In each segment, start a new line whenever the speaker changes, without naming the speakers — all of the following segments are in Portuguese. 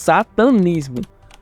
Satanismo.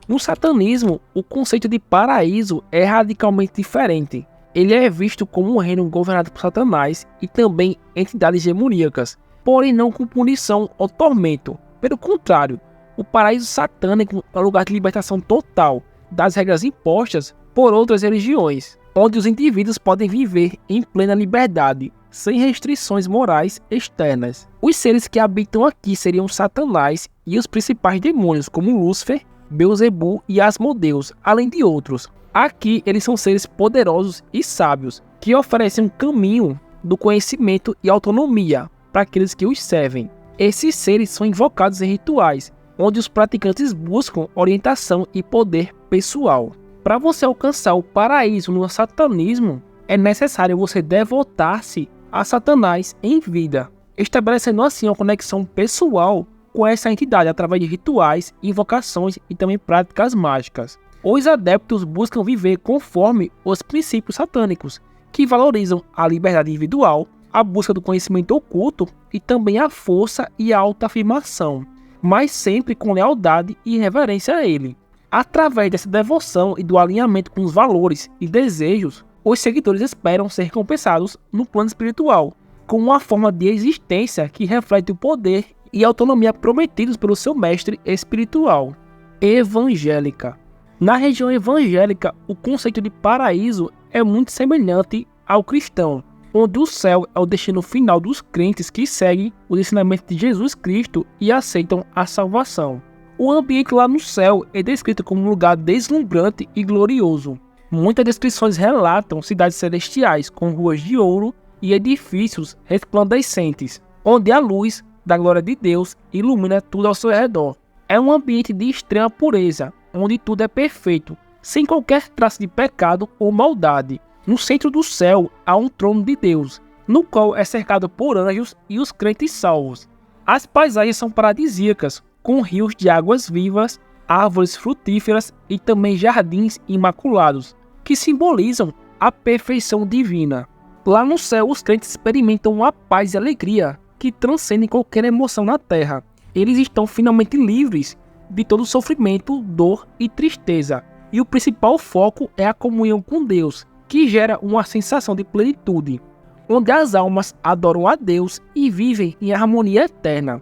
No satanismo, o conceito de paraíso é radicalmente diferente. Ele é visto como um reino governado por Satanás e também entidades demoníacas, porém não com punição ou tormento. Pelo contrário, o paraíso satânico é um lugar de libertação total das regras impostas por outras religiões, onde os indivíduos podem viver em plena liberdade, sem restrições morais externas. Os seres que habitam aqui seriam Satanás e os principais demônios, como Lúcifer, Beelzebub e Asmodeus, além de outros. Aqui eles são seres poderosos e sábios, que oferecem um caminho do conhecimento e autonomia para aqueles que os servem. Esses seres são invocados em rituais, onde os praticantes buscam orientação e poder pessoal. Para você alcançar o paraíso no satanismo, é necessário você devotar-se a Satanás em vida, estabelecendo assim uma conexão pessoal com essa entidade através de rituais, invocações e também práticas mágicas. Os adeptos buscam viver conforme os princípios satânicos, que valorizam a liberdade individual, a busca do conhecimento oculto e também a força e a autoafirmação, mas sempre com lealdade e reverência a ele. Através dessa devoção e do alinhamento com os valores e desejos, os seguidores esperam ser recompensados no plano espiritual, com uma forma de existência que reflete o poder e a autonomia prometidos pelo seu mestre espiritual. Evangélica. Na região evangélica, o conceito de paraíso é muito semelhante ao cristão, onde o céu é o destino final dos crentes que seguem os ensinamentos de Jesus Cristo e aceitam a salvação. O ambiente lá no céu é descrito como um lugar deslumbrante e glorioso. Muitas descrições relatam cidades celestiais com ruas de ouro e edifícios resplandecentes, onde a luz da glória de Deus ilumina tudo ao seu redor. É um ambiente de extrema pureza, onde tudo é perfeito, sem qualquer traço de pecado ou maldade. No centro do céu há um trono de Deus, no qual é cercado por anjos e os crentes salvos. As paisagens são paradisíacas, com rios de águas vivas, árvores frutíferas e também jardins imaculados, que simbolizam a perfeição divina. Lá no céu, os crentes experimentam uma paz e alegria que transcendem qualquer emoção na terra. Eles estão finalmente livres de todo sofrimento, dor e tristeza. E o principal foco é a comunhão com Deus, que gera uma sensação de plenitude, onde as almas adoram a Deus e vivem em harmonia eterna.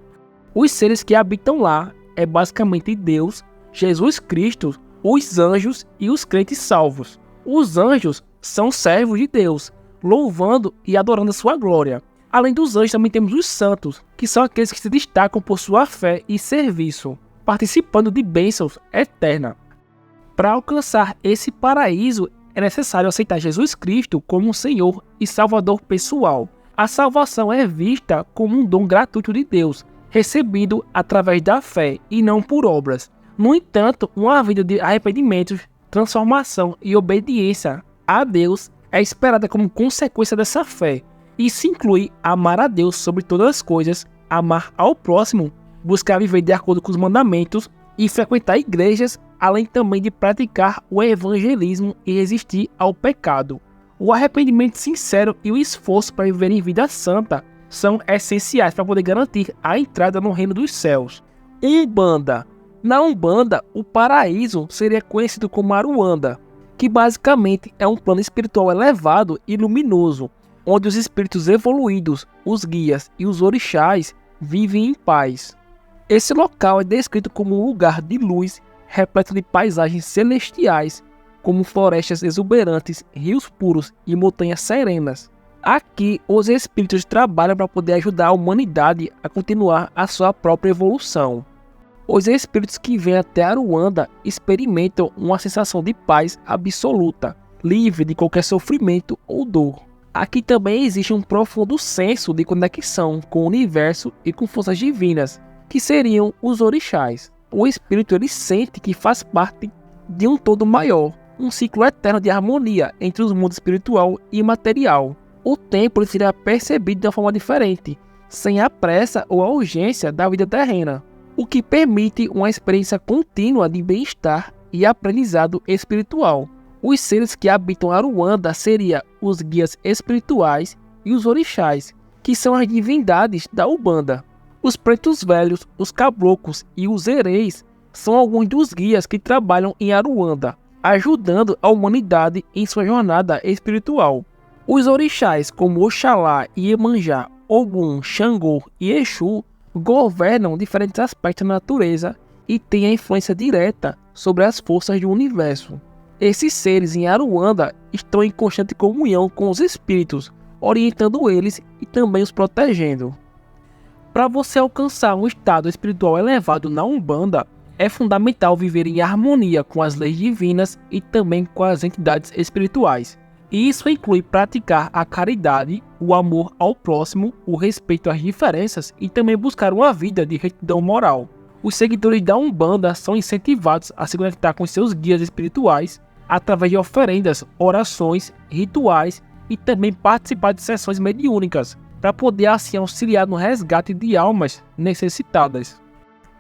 Os seres que habitam lá é basicamente Deus, Jesus Cristo, os anjos e os crentes salvos. Os anjos são servos de Deus, louvando e adorando a sua glória. Além dos anjos, também temos os santos, que são aqueles que se destacam por sua fé e serviço, participando de bênçãos eternas. Para alcançar esse paraíso, é necessário aceitar Jesus Cristo como Senhor e Salvador pessoal. A salvação é vista como um dom gratuito de Deus, recebido através da fé e não por obras. No entanto, uma vida de arrependimento, transformação e obediência a Deus é esperada como consequência dessa fé. Isso inclui amar a Deus sobre todas as coisas, amar ao próximo, buscar viver de acordo com os mandamentos e frequentar igrejas, além também de praticar o evangelismo e resistir ao pecado. O arrependimento sincero e o esforço para viver em vida santa são essenciais para poder garantir a entrada no reino dos céus. Umbanda. Na Umbanda, o paraíso seria conhecido como Aruanda, que basicamente é um plano espiritual elevado e luminoso, onde os espíritos evoluídos, os guias e os orixás vivem em paz. Esse local é descrito como um lugar de luz, repleto de paisagens celestiais, como florestas exuberantes, rios puros e montanhas serenas. Aqui, os espíritos trabalham para poder ajudar a humanidade a continuar a sua própria evolução. Os espíritos que vêm até Aruanda experimentam uma sensação de paz absoluta, livre de qualquer sofrimento ou dor. Aqui também existe um profundo senso de conexão com o universo e com forças divinas, que seriam os orixás. O espírito ele sente que faz parte de um todo maior, um ciclo eterno de harmonia entre os mundos espiritual e material. O tempo ele será percebido de uma forma diferente, sem a pressa ou a urgência da vida terrena, o que permite uma experiência contínua de bem-estar e aprendizado espiritual. Os seres que habitam Aruanda seriam os guias espirituais e os orixás, que são as divindades da Umbanda. Os pretos velhos, os caboclos e os hereis são alguns dos guias que trabalham em Aruanda, ajudando a humanidade em sua jornada espiritual. Os orixás como Oxalá, Iemanjá, Ogum, Xangô e Exu governam diferentes aspectos da natureza e têm a influência direta sobre as forças do universo. Esses seres em Aruanda estão em constante comunhão com os espíritos, orientando eles e também os protegendo. Para você alcançar um estado espiritual elevado na Umbanda, é fundamental viver em harmonia com as leis divinas e também com as entidades espirituais. E isso inclui praticar a caridade, o amor ao próximo, o respeito às diferenças e também buscar uma vida de retidão moral. Os seguidores da Umbanda são incentivados a se conectar com seus guias espirituais através de oferendas, orações, rituais e também participar de sessões mediúnicas, para poder assim auxiliar no resgate de almas necessitadas.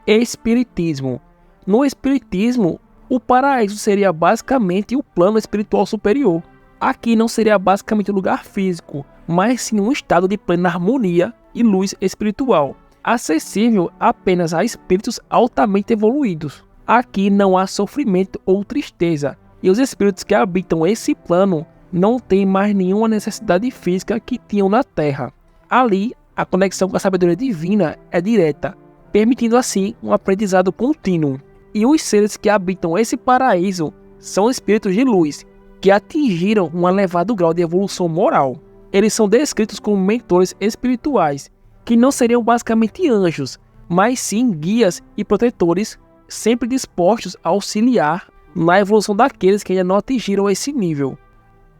Espiritismo. No Espiritismo, o paraíso seria basicamente o plano espiritual superior. Aqui não seria basicamente um lugar físico, mas sim um estado de plena harmonia e luz espiritual, acessível apenas a espíritos altamente evoluídos. Aqui não há sofrimento ou tristeza, e os espíritos que habitam esse plano não têm mais nenhuma necessidade física que tinham na Terra. Ali, a conexão com a sabedoria divina é direta, permitindo assim um aprendizado contínuo. E os seres que habitam esse paraíso são espíritos de luz, que atingiram um elevado grau de evolução moral. Eles são descritos como mentores espirituais, que não seriam basicamente anjos, mas sim guias e protetores, sempre dispostos a auxiliar na evolução daqueles que ainda não atingiram esse nível.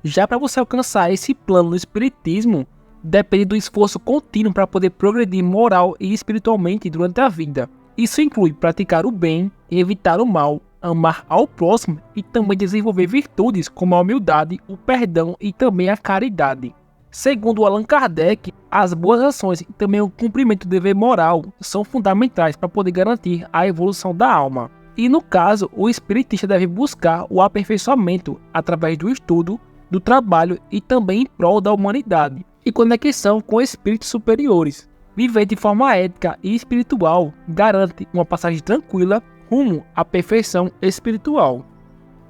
Já para você alcançar esse plano no espiritismo, depende do esforço contínuo para poder progredir moral e espiritualmente durante a vida. Isso inclui praticar o bem, evitar o mal, amar ao próximo e também desenvolver virtudes como a humildade, o perdão e também a caridade. Segundo Allan Kardec, as boas ações e também o cumprimento do dever moral são fundamentais para poder garantir a evolução da alma. E no caso, o espiritista deve buscar o aperfeiçoamento através do estudo, do trabalho e também em prol da humanidade, e conexão com espíritos superiores. Viver de forma ética e espiritual garante uma passagem tranquila rumo à perfeição espiritual.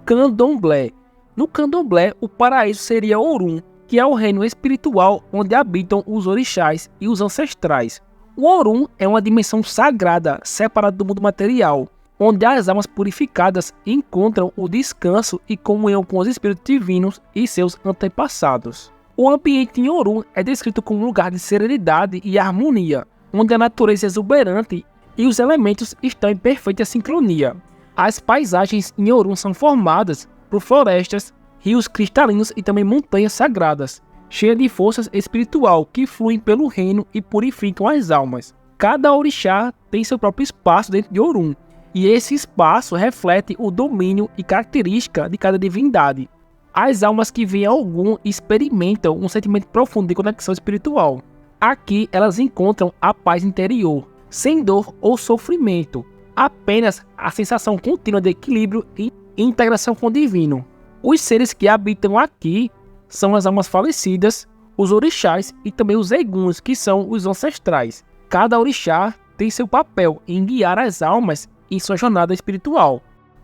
Candomblé. No Candomblé, o paraíso seria Orum, que é o reino espiritual onde habitam os orixás e os ancestrais. O Orum é uma dimensão sagrada, separada do mundo material, onde as almas purificadas encontram o descanso e comunhão com os espíritos divinos e seus antepassados. O ambiente em Orum é descrito como um lugar de serenidade e harmonia, onde a natureza é exuberante e os elementos estão em perfeita sincronia. As paisagens em Orum são formadas por florestas, rios cristalinos e também montanhas sagradas, cheias de forças espiritual que fluem pelo reino e purificam as almas. Cada orixá tem seu próprio espaço dentro de Orum, e esse espaço reflete o domínio e característica de cada divindade. As almas que vêm a Ogum experimentam um sentimento profundo de conexão espiritual. Aqui elas encontram a paz interior, sem dor ou sofrimento, apenas a sensação contínua de equilíbrio e integração com o divino. Os seres que habitam aqui são as almas falecidas, os orixás e também os eguns, que são os ancestrais. Cada orixá tem seu papel em guiar as almas em sua jornada espiritual.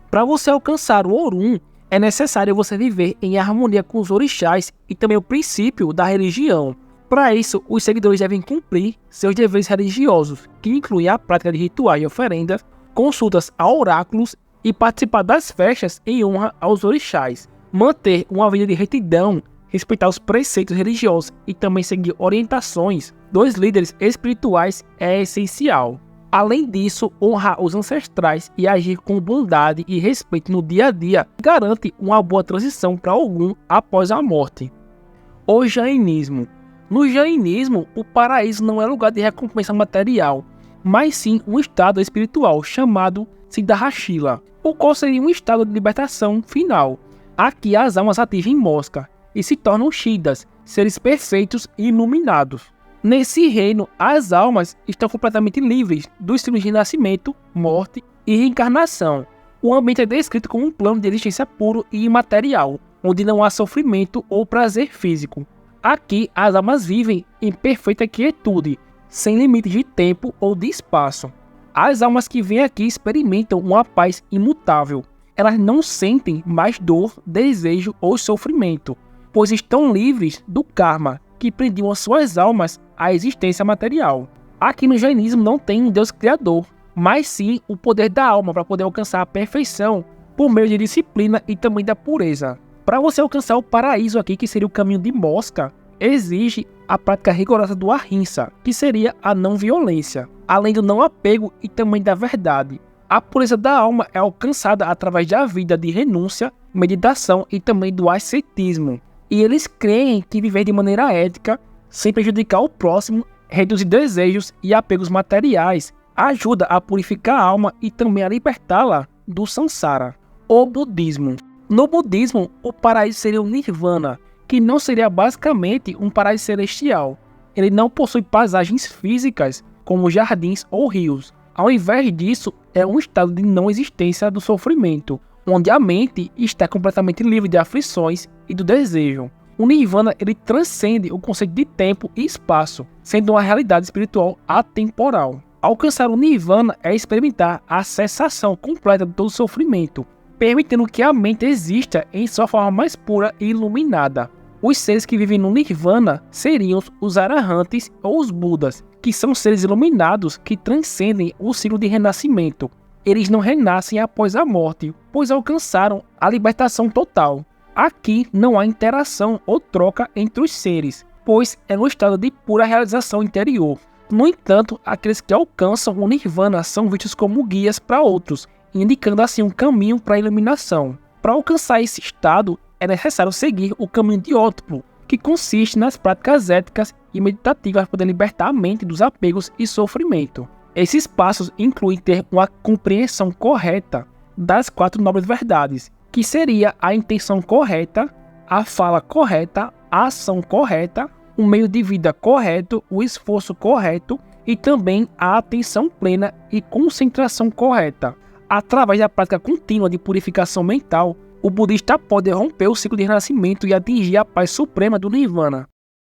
Para você alcançar o Orum, é necessário você viver em harmonia com os orixás e também o princípio da religião. Para isso, os seguidores devem cumprir seus deveres religiosos, que incluem a prática de rituais e oferendas, consultas a oráculos e participar das festas em honra aos orixás. Manter uma vida de retidão, respeitar os preceitos religiosos e também seguir orientações dos líderes espirituais é essencial. Além disso, honrar os ancestrais e agir com bondade e respeito no dia a dia garante uma boa transição para Ogum após a morte. O Jainismo. No Jainismo, o paraíso não é lugar de recompensa material, mas sim um estado espiritual chamado Siddharashila, o qual seria um estado de libertação final. Aqui as almas atingem Mosca e se tornam Siddhas, seres perfeitos e iluminados. Nesse reino, as almas estão completamente livres dos ciclos de nascimento, morte e reencarnação. O ambiente é descrito como um plano de existência puro e imaterial, onde não há sofrimento ou prazer físico. Aqui, as almas vivem em perfeita quietude, sem limites de tempo ou de espaço. As almas que vêm aqui experimentam uma paz imutável. Elas não sentem mais dor, desejo ou sofrimento, pois estão livres do karma que prendiam as suas almas à existência material. Aqui no jainismo não tem um Deus criador, mas sim o poder da alma para poder alcançar a perfeição por meio de disciplina e também da pureza. Para você alcançar o paraíso aqui, que seria o caminho de Mosca, exige a prática rigorosa do ahimsa, que seria a não violência, além do não apego e também da verdade. A pureza da alma é alcançada através da vida de renúncia, meditação e também do ascetismo. E eles creem que viver de maneira ética, sem prejudicar o próximo, reduzir desejos e apegos materiais, ajuda a purificar a alma e também a libertá-la do samsara. O budismo. No budismo, o paraíso seria o nirvana, que não seria basicamente um paraíso celestial. Ele não possui paisagens físicas, como jardins ou rios. Ao invés disso, é um estado de não existência do sofrimento, onde a mente está completamente livre de aflições e do desejo. O nirvana ele transcende o conceito de tempo e espaço, sendo uma realidade espiritual atemporal. Alcançar o nirvana é experimentar a cessação completa de todo sofrimento, permitindo que a mente exista em sua forma mais pura e iluminada. Os seres que vivem no nirvana seriam os arahantes ou os budas, que são seres iluminados que transcendem o ciclo de renascimento. Eles não renascem após a morte, pois alcançaram a libertação total. Aqui não há interação ou troca entre os seres, pois é no estado de pura realização interior. No entanto, aqueles que alcançam o nirvana são vistos como guias para outros, indicando assim um caminho para a iluminação. Para alcançar esse estado, é necessário seguir o caminho de Ótuplo, que consiste nas práticas éticas e meditativas para poder libertar a mente dos apegos e sofrimento. Esses passos incluem ter uma compreensão correta das 4 nobres verdades, que seria a intenção correta, a fala correta, a ação correta, o meio de vida correto, o esforço correto e também a atenção plena e concentração correta. Através da prática contínua de purificação mental, o budista pode romper o ciclo de renascimento e atingir a paz suprema do nirvana.